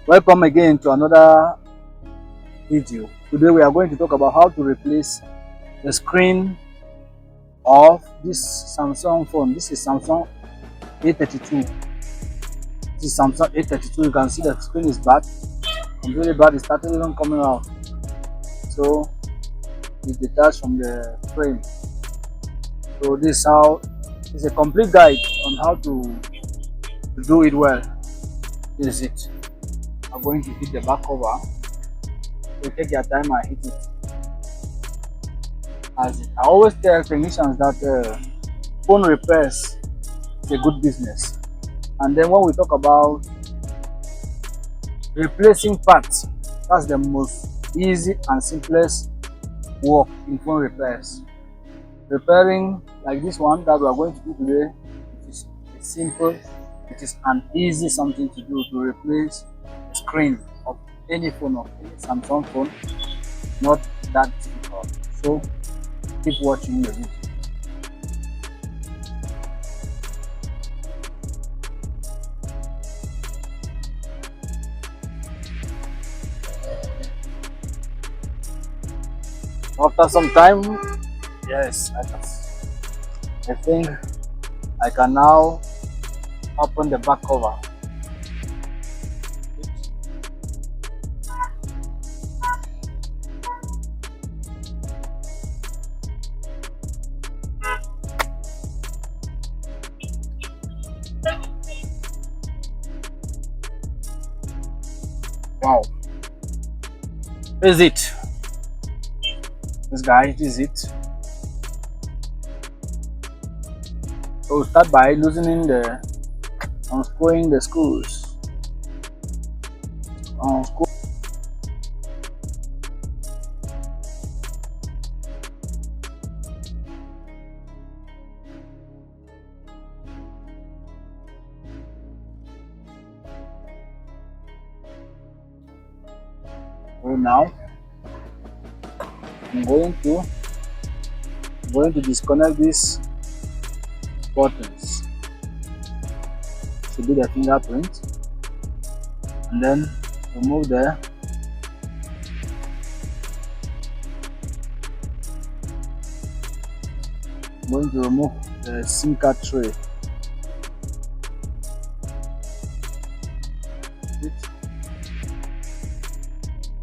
Welcome again to another video. Today we are going to talk about how to replace the screen of this Samsung phone. This is Samsung A32. This is Samsung A32. You can see the screen is bad, completely bad. It started even coming out, so it's detached from the frame. So this is how it's a complete guide on how to do it well. This is it. I'm going to hit the back cover. So take your time and hit it. As I always tell technicians that phone repairs is a good business. And then when we talk about replacing parts, that's the most easy and simplest work in phone repairs. Repairing like this one that we are going to do today, it is simple, it is an easy something to do, to replace the screen of any phone, of any Samsung phone. Not that difficult. So keep watching the video. After some time, yes, I think I can now open the back cover. Wow, this is it. This guy, this is it. So we'll start by loosening the, unscrewing the screws. Unscrew. So now I'm going to disconnect these buttons to do the fingerprint, and then remove the SIM card tray.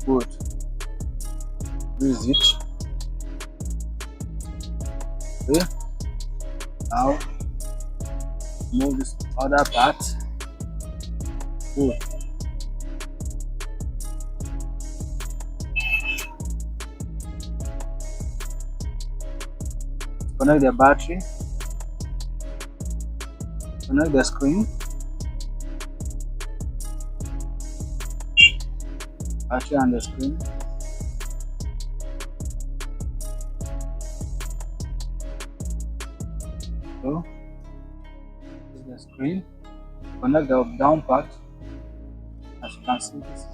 Good. This is it. Okay. Now move this other part. Good. Connect the battery. Connect the screen. Battery and the screen. So this is the screen. Connect the down part. As you can see, this is